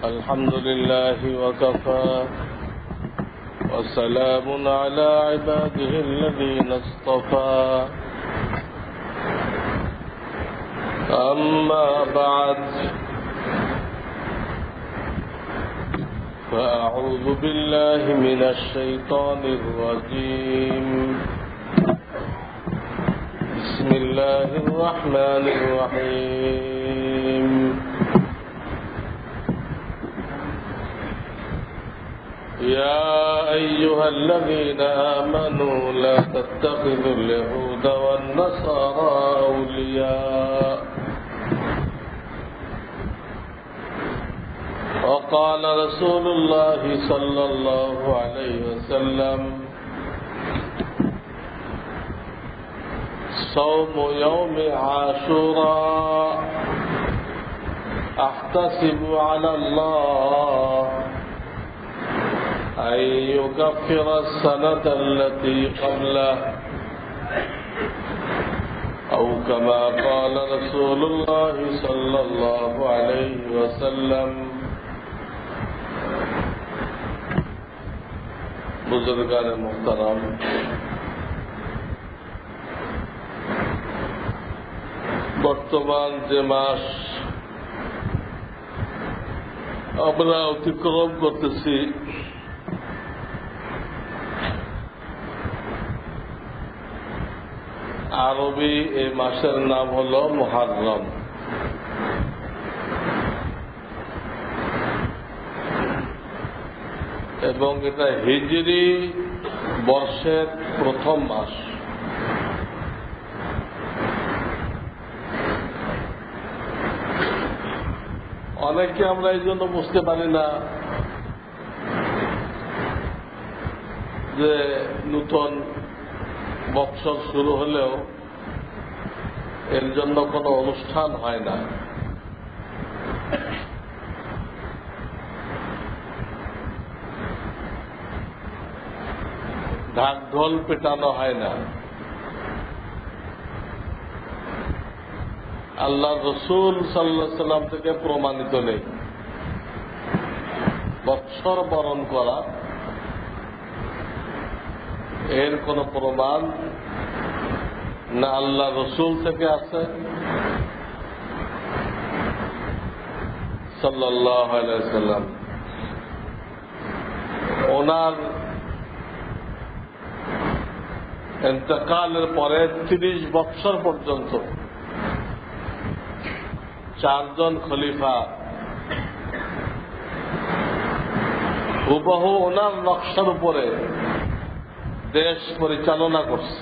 الحمد لله وكفى وسلام على عباده الذين اصطفى أما بعد فأعوذ بالله من الشيطان الرجيم بسم الله الرحمن الرحيم يا أيها الذين آمنوا لا تتخذوا اليهود والنصارى أولياء وقال رسول الله صلى الله عليه وسلم صوم يوم عاشوراء أحتسب على الله أن يكفر السنة التي قبله أو كما قال رسول الله صلى الله عليه وسلم बुजुर्गान मुहतरम বর্তমান যে মাস আমরা অতিক্রম করতেছি আরবি এই মাসের নাম হল মুহররম। এবং এটা হিজরি বর্ষের প্রথম মাস। অনেকে আমরা এই জন্য বুঝতে পারি না যে নতুন বৎসর শুরু হলেও এর জন্য কোনো অনুষ্ঠান হয় না। ঢাক ঢোল পেটানো হয় না। আল্লাহ রসুল সাল্লাল্লাহু আলাইহি সাল্লাম থেকে প্রমাণিত নেই বৎসর বরণ করা, এর কোন প্রমাণ না আল্লাহ রসুল থেকে আছে সাল্লাল্লাহু আলাইহি ওয়াসাল্লাম। ওনার ইন্তেকালের পরে 30 বৎসর পর্যন্ত 4 জন খলিফা হুবহু ওনার নকশার উপরে দেশ পরিচালনা করছে।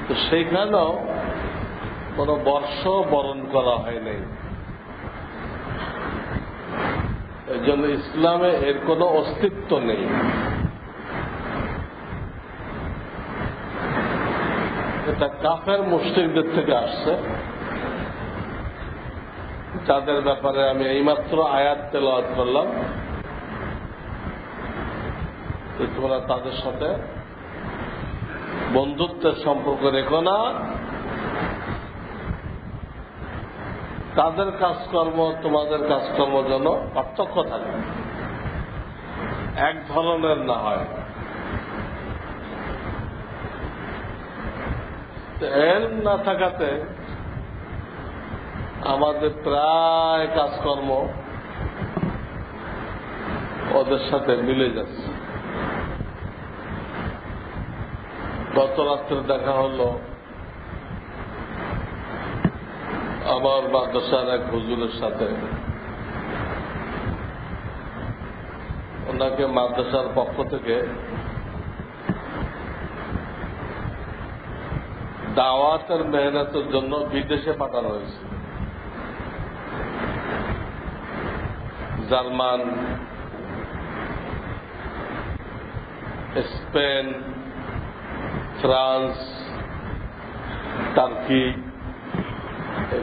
তো সেইখানেও কোন বর্ষ বরণ করা হয় নাই। এই জন্য ইসলামে এর কোন অস্তিত্ব নেই। এটা কাফের মুশরিকদের থেকে আসছে, যাদের ব্যাপারে আমি এইমাত্র আয়াত তেলাওয়াত করলাম। তোমরা তাদের সাথে বন্ধুত্বের সম্পর্ক রেখো না, তাদের কাজকর্ম তোমাদের কাজকর্ম যেন পার্থক্য থাকে, এক ধরনের না হয়। এলম না থাকাতে আমাদের প্রায় কাজকর্ম ওদের সাথে মিলে যাচ্ছে। গত রাত্রে দেখা হলো আমার মাদ্রাসার এক হুজুরের সাথে। ওনাকে মাদ্রাসার পক্ষ থেকে দাওয়াতের মেহনতের জন্য বিদেশে পাঠানো হয়েছে। জার্মান, স্পেন, ফ্রান্স, টার্কি,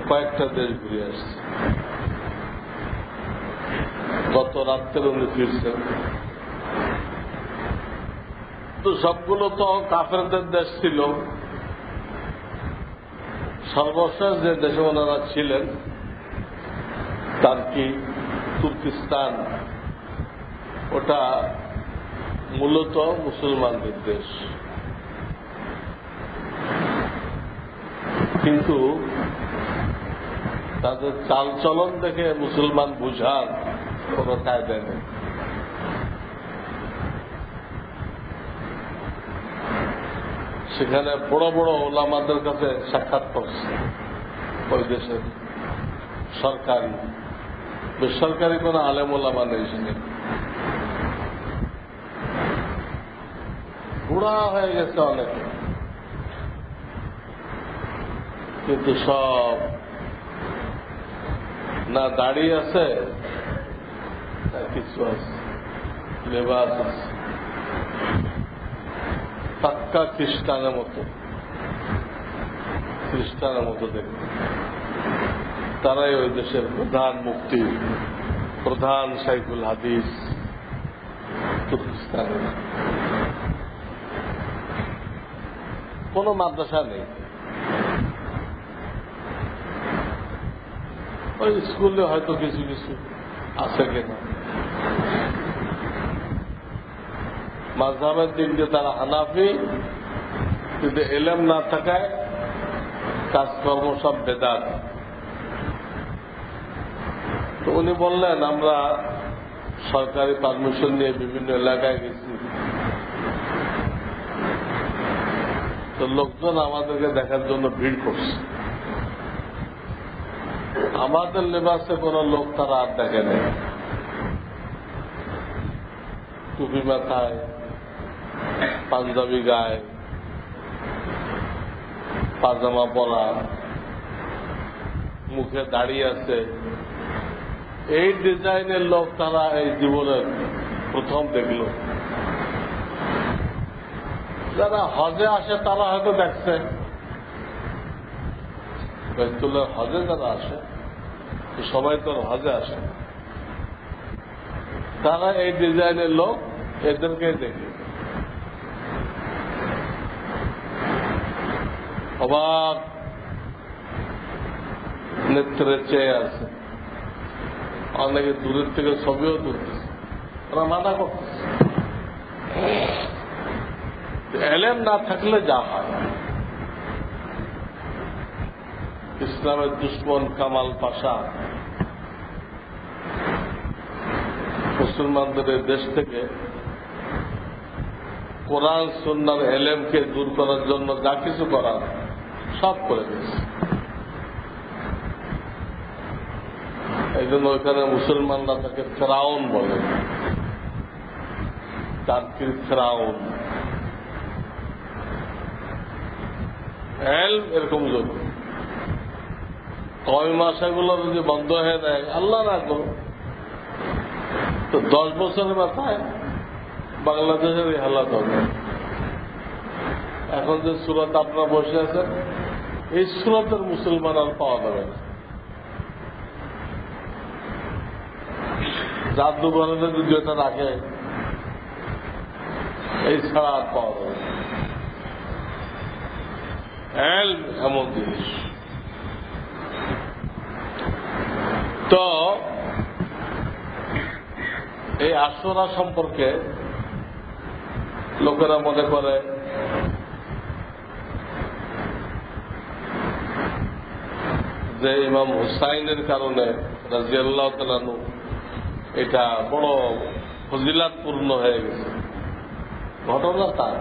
কয়েকটা দেশ ঘুরে আসছে। গত রাত্রে উনি ফিরছেন। তো সবগুলো তো কাফেরদের দেশ ছিল। সর্বশেষ যে দেশে ওনারা ছিলেন টার্কি, তুর্কিস্তান, ওটা মূলত মুসলমানদের দেশ। কিন্তু তাদের চালচলন দেখে মুসলমান বুঝার কোন কায়দা নেই। সেখানে বড় বড় ওলামাদের কাছে সাক্ষাৎ করছে ওই দেশের সরকারি, বেসরকারি কোন আলেম ওলামা নেই। সেখানে বুড়া হয়ে গেছে অনেকে, কিন্তু সব না দাড়ি আছে না কিছু আছে, লেবাস আছে, পাক্কা খ্রিস্টানের মতো দেখবে। তারাই ওই দেশের প্রধান মুফতি, প্রধান শাইখুল হাদিস তুর্কিস্তানের। কোন মাদ্রাসা নেই, ওই স্কুলে হয়তো কিছু কিছু আছে কিনা। মাযহাবের দিক দিয়ে তারা হানাফি, কিন্তু এলেম না থাকায় কাজকর্ম সব বেদাত। তো উনি বললেন, আমরা সরকারি পারমিশন নিয়ে বিভিন্ন এলাকায় গেছি, তো লোকজন আমাদেরকে দেখার জন্য ভিড় করছে। আমাদের লেবাসে কোন লোক তারা আর দেখে নেই, টুপি মাথায়, পাঞ্জাবি গায়ে, পাজামা পরা, মুখে দাড়ি আছে। এই ডিজাইনের লোক তারা এই জীবনের প্রথম দেখল। যারা হজে আসে তারা হয়তো দেখছে, বাইতুল্লাহর হজে যারা আসে, সবাই তো হজে আসে, তারা এই ডিজাইনের লোক এদেরকে দেখে অবাক নেত্রে চেয়ে আছে। অনেকে দূরের থেকে ছবিও তুলতেছে, ওরা মানা করতেছে। এলেম না থাকলে যা হয়। ইসলামের দুশ্মন কামাল পাশা মুসলমানদের দেশ থেকে কোরআন সুন্নাহর এলেমকে দূর করার জন্য যা কিছু করার সব করে দিয়েছে। এই জন্য ওইখানে মুসলমানরা তাকে ফেরাউন বলে, টার্কির ফেরাউন। এরকম যদি কয় মাস এগুলো যদি বন্ধ হয়ে দেয়, আল্লাহ না করো, তো 10 বছরের মাথায় বাংলাদেশের এই হালাত হবে। এখন যে সুরত আপনারা বসে আছেন, এই সুরতের মুসলমান আর পাওয়া যাবে না। জাদুঘরে যদি এটা রাখে, এই ছাড়া আর পাওয়া যাবে না। এমন জিনিস। তো এই আশুরা সম্পর্কে লোকেরা মনে করে যে ইমাম হুসাইনের কারণে রাদিয়াল্লাহু তাআলা আনহু এটা বড় ফজিলাতপূর্ণ হয়ে গেছে। ঘটনা তার,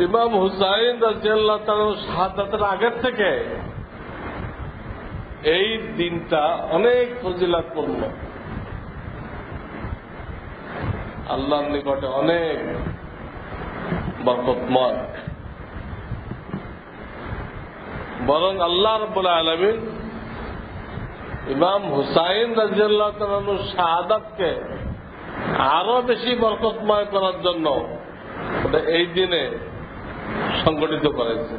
ইমাম হুসাইন রাদিয়াল্লাহু তাআলা শাহাদাতের আগের থেকে এই দিনটা অনেক ফজিলাতপূর্ণ, আল্লাহর নিকটে অনেক বরকতময়। বরং আল্লাহ রাব্বুল আলামিন ইমাম হুসাইন রাদিয়াল্লাহু তাআলা আনহুর শাহাদাতকে আরো বেশি বরকতময় করার জন্য এই দিনে সংগঠিত করেছে।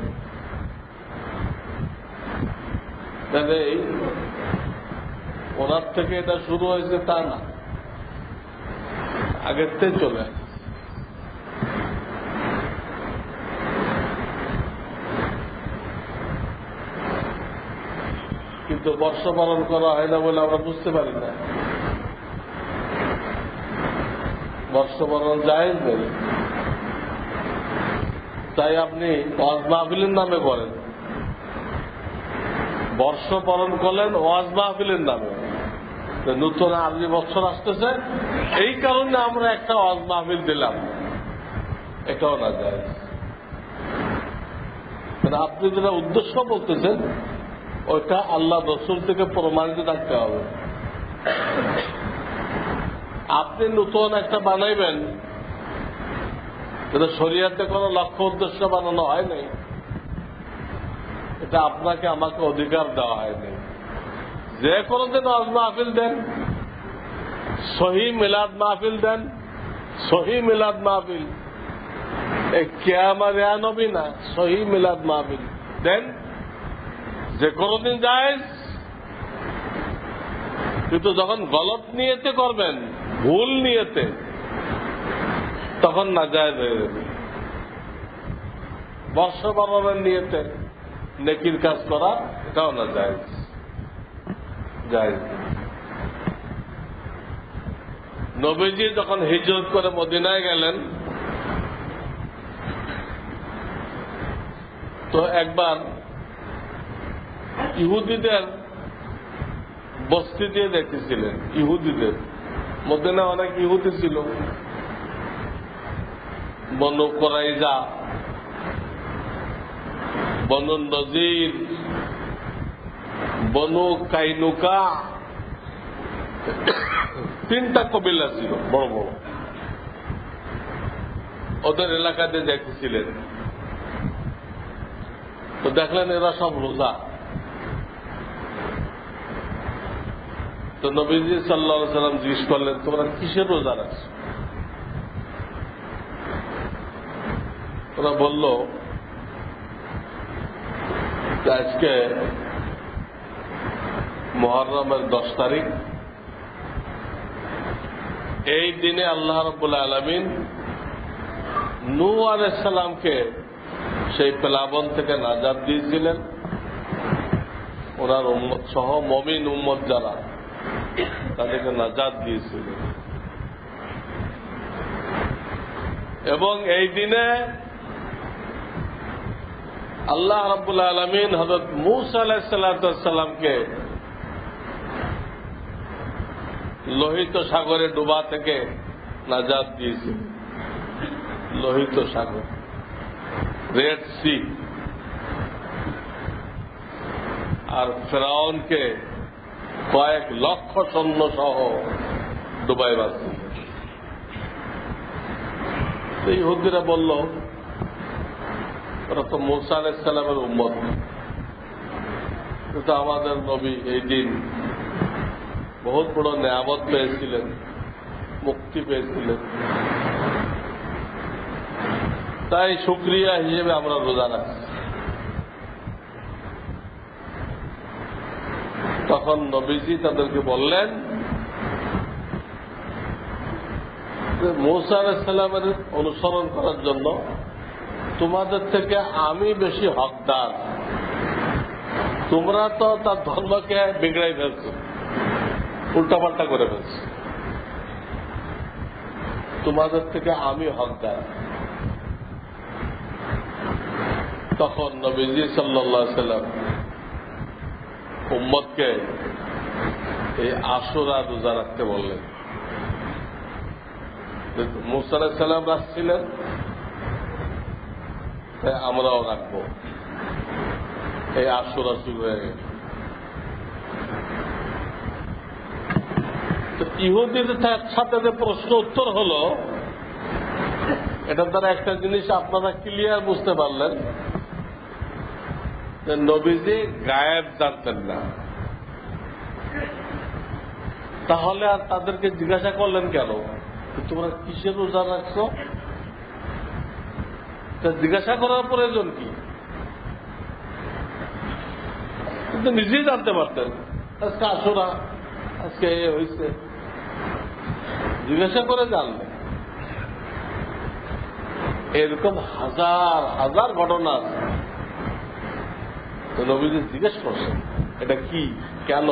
ওনার থেকে এটা শুরু হয়েছে তা না, আগের থেকে চলে। কিন্তু বর্ষ পালন করা হয় না বলে আমরা বুঝতে পারি না। বর্ষ পালন জায়েজ নেই, তাই আপনি ওয়াজ মাহফিলের নামে করেন। বর্ষ পালন করলেন ওয়াজ মাহফিলের নামে। নতুন আরবি বছর আসতেছে, এই কারণে আমরা একটা ওয়াজ মাহফিল দিলাম, এটাও না যায়। আপনি যেটা উদ্দেশ্য বলতেছেন ওইটা আল্লাহ রসুল থেকে প্রমাণিত থাকতে হবে। আপনি নতুন একটা বানাইবেন, এটা শরীয়তে কোনো লক্ষ্য উদ্দেশ্য বানানো হয় নাই, এটা আপনাকে আমাকে অধিকার দেওয়া হয়নি। যে কোনো দিন ওয়াজ মাহফিল দেন, সহি মিলাদ মাহফিল দেন, সহি মিলাদ মাহফিল, কেয়ামা নবী না, সহি মিলাদ মাহফিল দেন, যে কোনো দিন জায়েজ। কিন্তু যখন গলত নিয়েতে করবেন, ভুল নিয়েতে, তখন না জায়েজ হয়ে যাবে। বর্ষ পালনের নিয়েতে নেকির কাজ করা, এটাও না জায়েজ। জায়েজ নবীজি যখন হিজরত করে মদিনায় গেলেন, তো একবার ইহুদিদের বস্তি দিয়ে দেখেছিলেন। ইহুদিদের মদিনায় অনেক ইহুদি ছিল, বনু কুরাইজা, বনু নজির, বনু কাইনুকা, তিনটা কবিলা ছিল বড় বড়। ওদের এলাকাতে দেখেছিলেন, তো দেখলেন এরা সব রোজা। তো নবীজি সাল্লাল্লাহু আলাইহি ওয়াসাল্লাম জিজ্ঞেস করলেন, তোমরা কিসের রোজা রাখছো? ওরা বলল, আজকে মুহররমের 10 তারিখ, এই দিনে আল্লাহ রাব্বুল আলামিন নূহ আলাইহিস সালামকে সেই প্লাবন থেকে নাজাত দিয়েছিলেন, ওনার উম্মত সহ মুমিন উম্মত যারা, তাদেরকে নাজাত দিয়েছিলেন। এবং এই দিনে আল্লাহ রাব্বুল আলামিন হযরত মূসা আলাইহিস সালামকে লোহিত সাগরে ডুবা থেকে নাজাত দিয়েছিলেন। লোহিত সাগর, রেড সি, আর ফেরাউনকে কয়েক লক্ষ সৈন্য সহ ডুবাই বাঁচল। এই ইহুদিরা বলল, ওরা তো মূসা আলাইহিস সালামের উম্মত, কিন্তু আমাদের নবী এই দিন বহুত বড় নেয়ামত পেয়েছিলেন, মুক্তি পেয়েছিলেন, তাই শুকরিয়া হিসেবে আমরা রোজা রাখি। তখন নবীজি তাদেরকে বললেন যে মূসা আলাইহিস সালামের অনুসরণ করার জন্য তোমাদের থেকে আমি বেশি হকদার। তোমরা তো তার ধর্মকে বিগড়াই ফেলছো, উল্টাপাল্টা করে ফেলছো, তোমাদের থেকে আমি হকদার। তখন নবীজি সাল্লাল্লাহু আলাইহি ওয়াসাল্লাম উম্মতকে এই আশুরা রোজা রাখতে বললেন। মূসা আলাইহিস সালাম রাখছিলেন, তাই আমরাও রাখবো। এই আশুরা শুরু হয়ে গেল। তো ইহুদিদের সাথে যে প্রশ্ন উত্তর হলো, এটার দ্বারা একটা জিনিস আপনারা ক্লিয়ার বুঝতে পারলেন যে নবীজি গায়েব জানতেন না। তাহলে আর তাদেরকে জিজ্ঞাসা করলেন কেন তোমরা কিসের রোজা রাখছো? জিজ্ঞাসা করার প্রয়োজন কি? কিন্তু নিজেই জানতে পারতেন আজকে আশুরা, আজকে এ হয়েছে, জিজ্ঞাসা করে জানলেন। এরকম হাজার হাজার ঘটনা আছে। তো নবীজি জিজ্ঞেস করছেন এটা কি? কেন?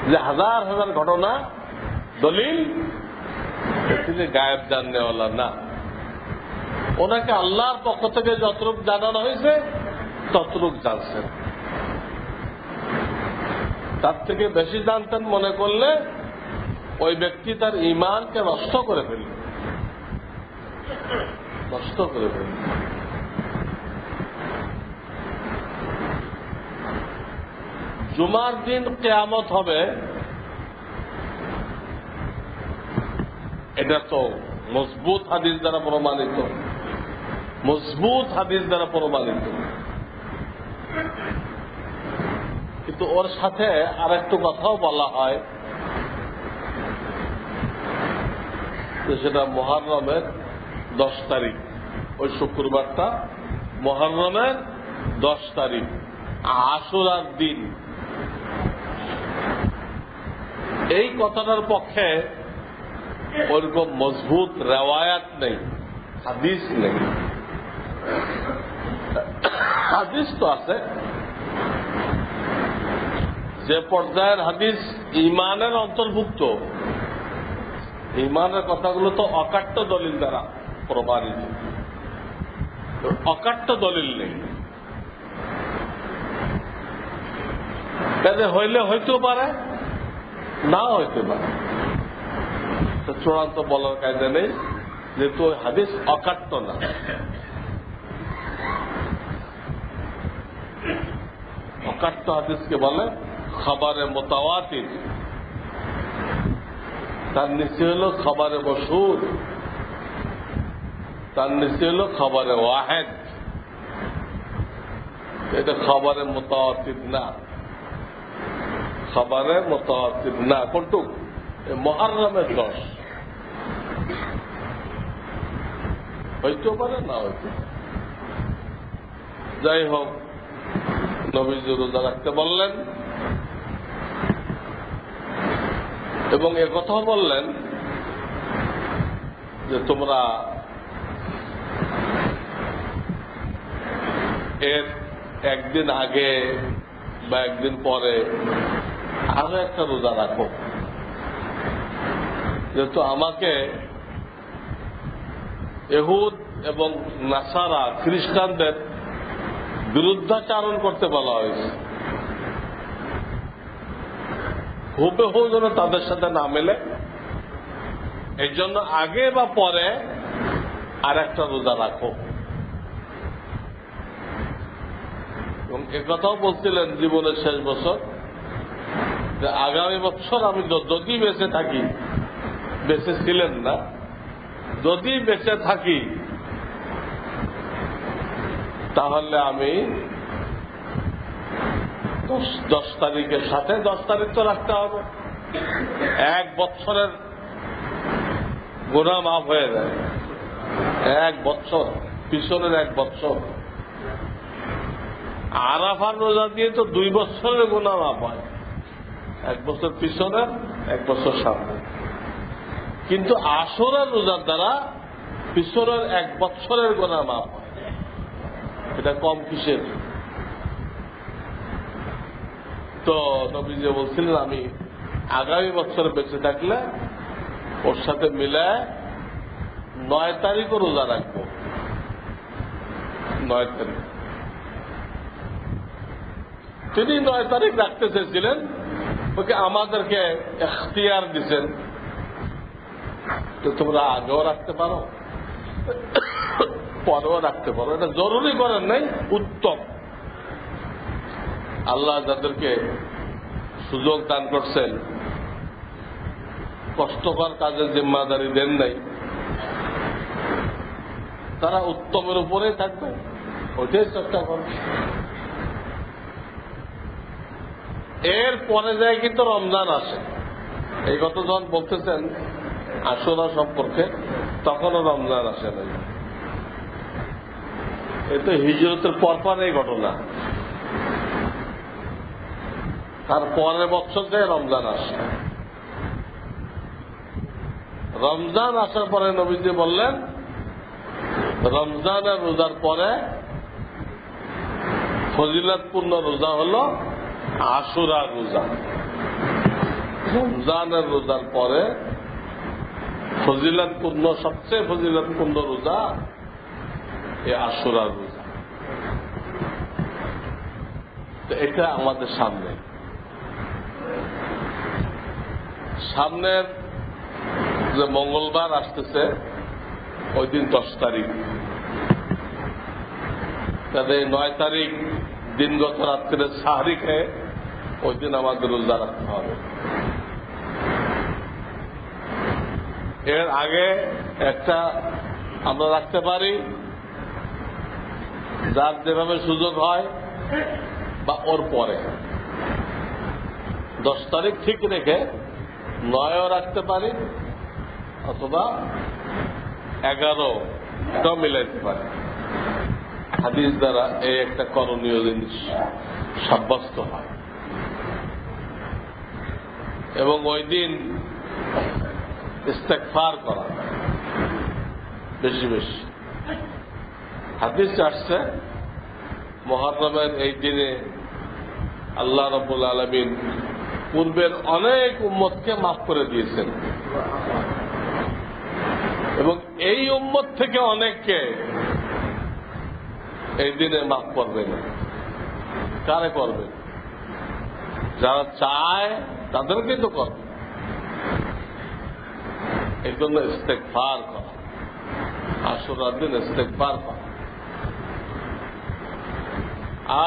যে হাজার হাজার ঘটনা দলিল, তিনি গায়েব জাননেওয়ালা না। ওনাকে আল্লাহর পক্ষ থেকে যতটুক জানানো হয়েছে ততটুক জানছেন। তার থেকে বেশি জানতেন মনে করলে ওই ব্যক্তি তার ঈমানকে নষ্ট করে ফেলবে, নষ্ট করে ফেলবে। জুমার দিন কিয়ামত হবে, এটা তো মজবুত হাদিস দ্বারা প্রমাণিত, মজবুত হাদিস দ্বারা প্রমাণিত। কিন্তু ওর সাথে আর একটু কথাও বলা হয়, সেটা মুহররমের 10 তারিখ, ওই শুক্রবারটা মুহররমের 10 তারিখ, আশুরার দিন। এই কথাটার পক্ষে ওরকম মজবুত রেওয়ায়াত নেই, হাদিস নেই। হাদিস তো আছে, যে পর্যায়ের হাদিস ঈমানের অন্তর্ভুক্ত, ঈমানের কথাগুলো তো অকাট্য দলিল দ্বারা প্রমাণিত, অকাট্য দলিল নেই। কাজে হইলে হইতেও পারে, না হইতে পারে, চূড়ান্ত বলার কায়দা নেই, যেহেতু হাদিস অকাট্য না। অকাট্য হাদিসকে বলে খবরে মুতাওয়াতির, তার নিচে হল খবরে মশহুর, তার নিচে হল খবরে ওয়াহেদ। এটা খবরে মুতাওয়াতির না, খবরে মুতাওয়াতির না। কোনটুক? মুহররমের 10 হইতেও পারে, না হইতে পারে। যাই হোক, নবীজি রোজা রাখতে বললেন এবং একথাও বললেন যে তোমরা এর একদিন আগে বা একদিন পরে আরো একটা রোজা রাখো, যেহেতু আমাকে ইহুদ এবং নাসারা খ্রিস্টানদের বিরুদ্ধাচারণ করতে বলা হয়েছে, হুবহু যেন তাদের সাথে না মেলে, এই জন্য আগে বা পরে আর একটা রোজা রাখো। এবং একথাও বলছিলেন জীবনের শেষ বছর, যে আগামী বছর আমি যদি বেঁচে থাকি, বেঁচে ছিলেন না, যদি বেঁচে থাকি তাহলে আমি 10 তারিখের সাথে, 10 তারিখ তো রাখতে হবে, 1 বছরের গুনাহ মাফ হয়ে যায়। 1 বছর পিছনের 1 বছর, আরাফার রোজা দিয়ে তো 2 বছরের গুনাহ মাফ হয়, 1 বছর পিছনের 1 বছর সামনে। কিন্তু আশুরার রোজার দ্বারা পিছনের 1 বছরের গুনাহ মাফ হয়, এটা কম কিসের? তো নবীজি বলছিলেন আমি আগামী বছর বেঁচে থাকলে ওর সাথে মিলায় 9 তারিখও রোজা রাখবো। 9 তারিখ তিনি 9 তারিখ রাখতে চেয়েছিলেন, ওকে আমাদেরকে এখতিয়ার দিচ্ছেন, তো তোমরা আগেও রাখতে পারো, পরেও রাখতে পারো, এটা জরুরি করেন নাই, উত্তম। আল্লাহ যাদেরকে সুযোগ দান করছেন, কষ্টকর কাজের জিম্মাদারি দেন নাই, তারা উত্তমের উপরেই থাকবে, ওইটাই চেষ্টা করবে। এর পরে যায় কিন্তু রমজান আসে, এই কথা যখন বলতেছেন আশুরা সম্পর্কে, তখনও রমজান আসে নাই। এ তো হিজরতের পরপর এই ঘটনা, তার পরের বছর থেকে রমজান আসে। রমজান আসার পরে নবীজি বললেন, রমজানের রোজার পরে ফজিলতপূর্ণ রোজা হলো আশুরার রোজা। রমজানের রোজার পরে ফজিলতপূর্ণ, সবচেয়ে ফজিলতপূর্ণ রোজা এই আশুরার রোজা। তো এটা আমাদের সামনের যে মঙ্গলবার আসতেছে ওই দিন 10 তারিখ, তাদের 9 তারিখ দিনগত রাত্রে সাহরি খেয়ে ওই দিন আমাদের রোজা রাখতে হবে। এর আগে একটা আমরা রাখতে পারি, যার যেভাবে সুযোগ হয়, বা ওর পরে 10 তারিখ ঠিক রেখে 9ও রাখতে পারি, অথবা 11টাও মিলাইতে পারি। হাদিস দ্বারা এই একটা করণীয় জিনিস সাব্যস্ত হয়। এবং ওই দিন ইস্তেগফার করা বেশি বেশি। হাদিস আসছে মুহররমের এই দিনে আল্লাহ রাব্বুল আলামিন পূর্বের অনেক উম্মতকে মাফ করে দিয়েছেন, এবং এই উম্মত থেকে অনেককে এই দিনে মাফ করবেন। কারে করবেন? যারা চায় তাদেরকে তো করবে। এই জন্য ইস্তেগফার করা, আশুরার দিন ইস্তেগফার করা।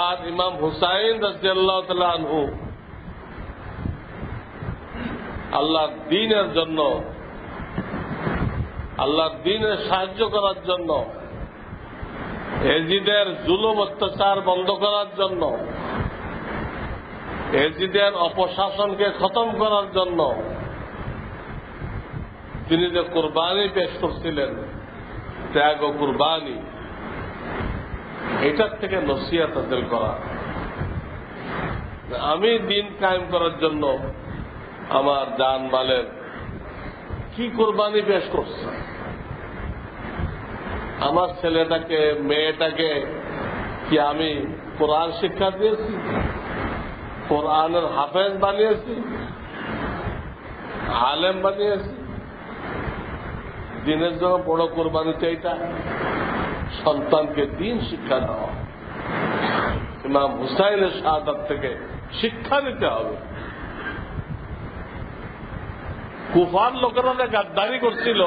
আর ইমাম হুসাইন রাদিয়াল্লাহু তাআলা আনহু আল্লাহর দ্বীনের জন্য, আল্লাহর দ্বীনের সাহায্য করার জন্য, এজিদের জুলুম অত্যাচার বন্ধ করার জন্য, এজিদের অপশাসনকে খতম করার জন্য তিনি যে কুরবানি পেশ করছিলেন, ত্যাগ ও কুরবানি, এটার থেকে নসিহত হাসিল করা। আমি দিন কায়েম করার জন্য আমার জান মালের কি কুরবানি পেশ করছে, আমার ছেলেটাকে মেয়েটাকে কি আমি কোরআন শিক্ষা দিয়েছি, কোরআনের হাফেজ বানিয়েছি, আলেম বানিয়েছি? দিনের জন্য বড় কোরবানি চাইটা সন্তানকে দিন শিক্ষা দেওয়া। ইমাম হুসাইনের শাহাদাত থেকে শিক্ষা নিতে হবে। কুফার লোকেরা যে গাদ্দারি করছিল,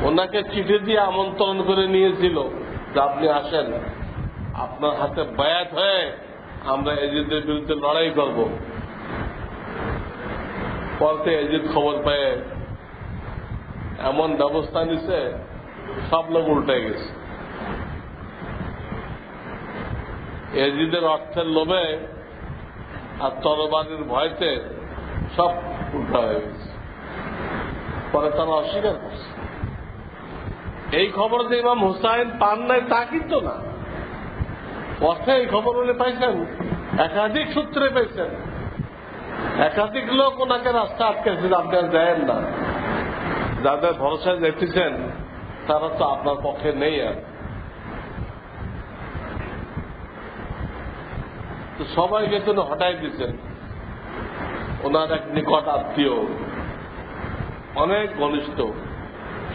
ওনাকে চিঠি দিয়ে আমন্ত্রণ করে নিয়েছিল যে আপনি আসেন, আপনার হাতে বায়াত হয়ে আমরা এজিদের বিরুদ্ধে লড়াই করব। পরে এজিদ খবর পেয়ে এমন ব্যবস্থা নিছে, সব লোক উল্টে গেছে। এজিদের অর্থের লোভে আর তরবারির ভয়তে সব উল্টা হয়ে গেছে। পরে তারা অস্বীকার করছে। এই খবর যে ইমাম হুসাইন পান নাই তা কিন্তু না, পথে এই খবর উনি পাইছেন, একাধিক সূত্রে পেয়েছেন। একাধিক লোক ওনাকে রাস্তা আটকেছে, আপনি আর যায়েন না। যাদের ভরসায় যেতেছেন তারা তো আপনার পক্ষে নেই। আর তো সবাইকে তিনি হটাই দিচ্ছেন। ওনার এক নিকট আত্মীয়, অনেক ঘনিষ্ঠ,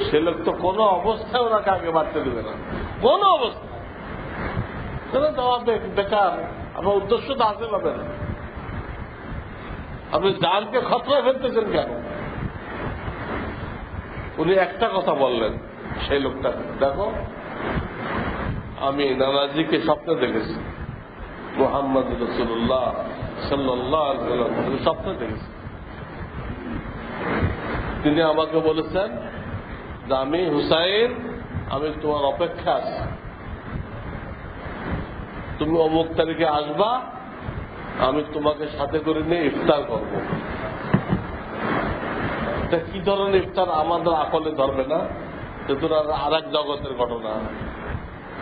সে লোক তো কোনো অবস্থায় ওনাকে আগে বাড়তে দেবে না, কোন অবস্থায়। দেওয়া বেকার, আপনার উদ্দেশ্য তো আসতে পাবে না। আপনি জানকে খতরায় ফেলতেছেন কেন? উনি একটা কথা বললেন সেই লোকটা, দেখো আমি নানাজিকে স্বপ্নে দেখেছি, মুহাম্মদ রাসূলুল্লাহ সাল্লাল্লাহু আলাইহি ওয়াসাল্লাম স্বপ্নে দেখেছি। তিনি আমাকে বলেছেন যে আমি হুসাইন, আমি তোমার অপেক্ষা আছি, তুমি অমুক তারিখে আসবা, আমি তোমাকে সাথে করে নিয়ে ইফতার করব। এটা কি ধরনের ইফতার আমাদের আকলে ধরবে না, যেহেতু আর এক জগতের ঘটনা,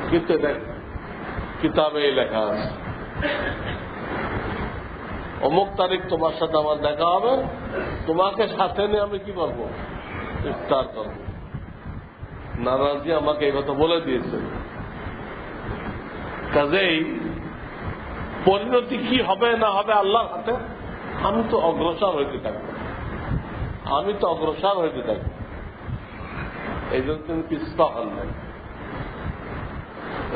কিন্তু এটা কিতাবে লেখা আছে। অমুক তারিখ তোমার সাথে আমার দেখা হবে, তোমাকে সাথে নিয়ে আমি কি করব? ইফতার করব। নানাজি আমাকে এই কথা বলে দিয়েছে। কাজেই পরিণতি কি হবে না হবে আল্লাহর হাতে। আমি তো অগ্রসর হইতে থাকবো, এই জন্য তুমি পিছপা হন নাই।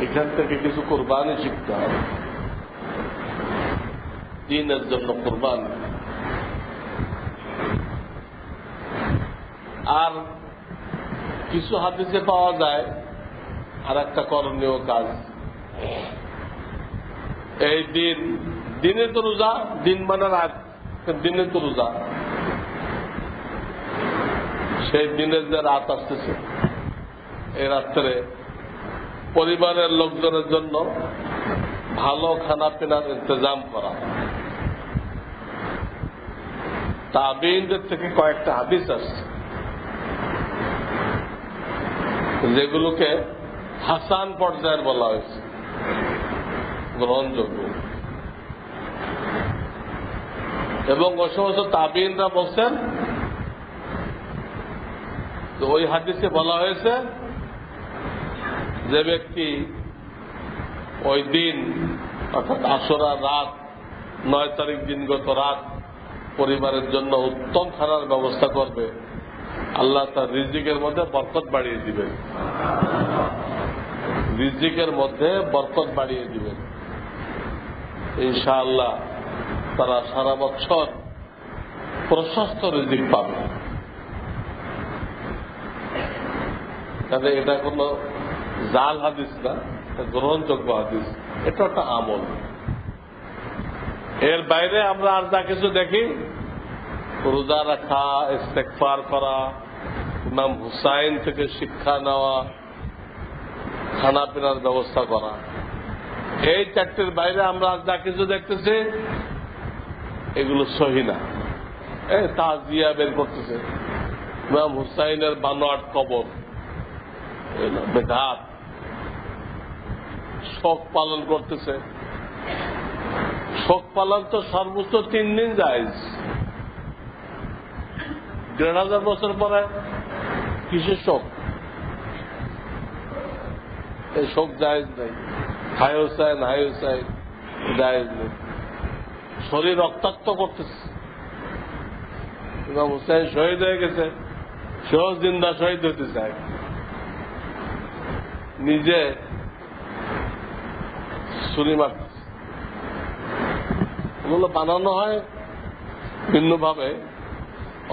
এখান থেকে কিছু কোরবানি শিখতে হবে, দ্বীনের জন্য কোরবানি। আর কিছু হাদিসে পাওয়া যায় আর একটা করণীয় কাজ, এই দিনে তো রোজা, দিন মানে রাত, দিনে তো রোজা, সেই দিনের যে রাত আসতেছে, এই রাত্রে পরিবারের লোকজনের জন্য ভালো খানা পিনার ইন্তজাম করা। তাবেঈনদের থেকে কয়েকটা হাদিস আসছে যেগুলোকে হাসান পর্যায়ের বলা হয়েছে, গ্রহণযোগ্য। এবং ওই সমস্ত তাবেঈনরা বলছেন, ওই হাদিসে বলা হয়েছে যে ব্যক্তি ওই দিন অর্থাৎ আশুরার রাত, 9 তারিখ দিনগত রাত পরিবারের জন্য উত্তম খানার ব্যবস্থা করবে, আল্লাহ তার রিজিকের মধ্যে বরকত বাড়িয়ে দিবেন, রিজিকের মধ্যে বরকত বাড়িয়ে দিবেন। ইনশাআল্লাহ তারা সারা বছর প্রশস্ত রিজিক পাবে। তাহলে এটা কোন জাল হাদিস না, গ্রহণযোগ্য হাদিস, এটা একটা আমল। এর বাইরে আমরা আর যা কিছু দেখি, রোজা রাখা, ইস্তেগফার করা, ইমাম হুসাইন থেকে শিক্ষা নেওয়া, খানা পিনার ব্যবস্থা করা, এই চারটির বাইরে আমরা আর যা কিছু দেখতেছি এগুলো সহি না। তাজিয়া বের করতেছে, ইমাম হুসাইনের বানোয়াট কবর, বেদাত, শোক পালন করতেছে। শোক পালন তো সর্বোচ্চ 3 দিন জায়েজ। 1500 বছর পরে কিসের শোক? এই শোক জায়েজ নেই। হাই হুসাইন জায়েজ নেই। শরীর রক্তাক্ত করতেছে। ইমাম হুসাইন শহীদ হয়ে গেছে, সেও জিন্দা শহীদ হতে চায়, নিজে ছুরি মারতেছে। এগুলো বানানো হয় ভিন্নভাবে,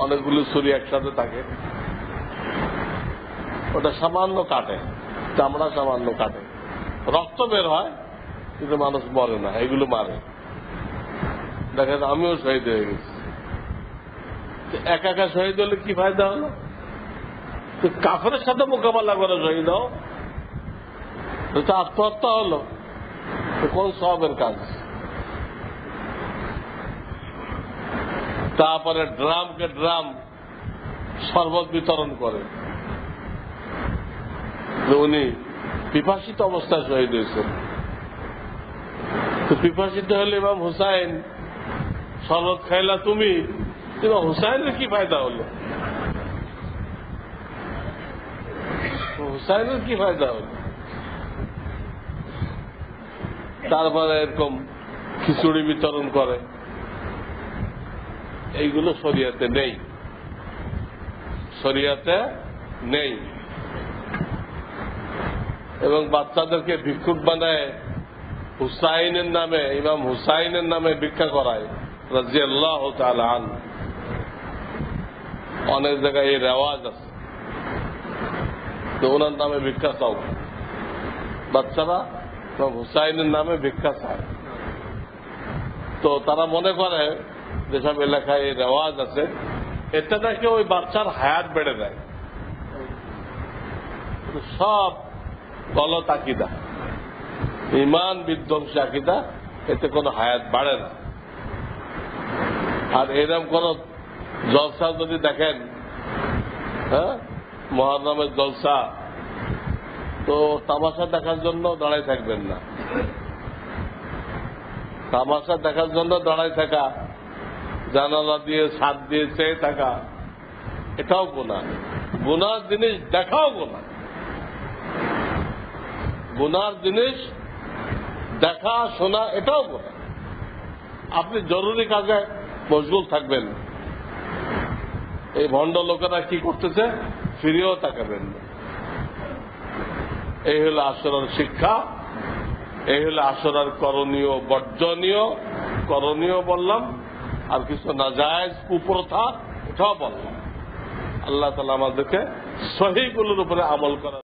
অনেকগুলো ছুরি একসাথে থাকে, ওটা সামান্য কাটে, চামড়া সামান্য কাটে, রক্ত বের হয় কিন্তু মানুষ মরে না, এগুলো মারে। দেখেন আমিও শহীদ হয়ে গেছি। একা শহীদ হলে কি ফায়দা হলো? কাফেরের সাথে মোকাবেলা করে শহীদ হও, তো আত্মহত্যা হলো, কোন সবের কাজ? তারপরে ড্রামকে ড্রাম শরবত বিতরণ করে, উনি পিপাসিত অবস্থায় শহীদ হয়েছেন। তো পিপাসিত হলে ইমাম হুসাইন শরবত খাইলা তুমি, ইমাম হুসাইনের কি ফায়দা হলো? হুসাইনের কি ফায়দা হলো? তারপরে এরকম খিচুড়ি বিতরণ করে, এইগুলো শরিয়াতে নেই, শরিয়াতে নেই। এবং বাচ্চাদেরকে ভিক্ষুক বানায় হুসাইনের নামে, ইমাম হুসাইনের নামে ভিক্ষা করায় রাদিয়াল্লাহু তাআলা আনহু। অনেক জায়গায় এই রেওয়াজ আছে, তো ওনার নামে ভিক্ষা চাও, বাচ্চারা হুসাইনের নামে ভিক্ষা চায়। তো তারা মনে করে যেসব এলাকায় এই রেওয়াজ আছে, এটা নাকি ওই বাচ্চার হায়াত বেড়ে দেয়। সব গলত আকিদা, ইমান বিধ্বংসী আকিদা, এতে কোনো হায়াত বাড়ে না। আর এরকম কোন জলসা যদি দেখেন, হ্যাঁ, মুহররমের জলসা, তো তামাশা দেখার জন্য দাঁড়াই থাকবেন না। তামাশা দেখার জন্য দাঁড়াই থাকা, জানালা দিয়ে ছাদ দিয়ে চেয়ে থাকা, এটাও গুনাহ। গুনার জিনিস দেখাও গুনাহ, গুনার জিনিস দেখা শোনা এটাও করা। আপনি জরুরি কাজে মশগুল থাকবেন, এই ভণ্ড লোকেরা কি করতেছে ফিরেও তাকাবেন না। এই হলো আশুরার শিক্ষা, এই হলো আশুরার করণীয় বর্জনীয়। করণীয় বললাম, আর কিছু নাজায়েজ কুপ্রথা এটাও বললাম। আল্লাহ তাআলা আমাদেরকে সহিগুলোর উপরে আমল করা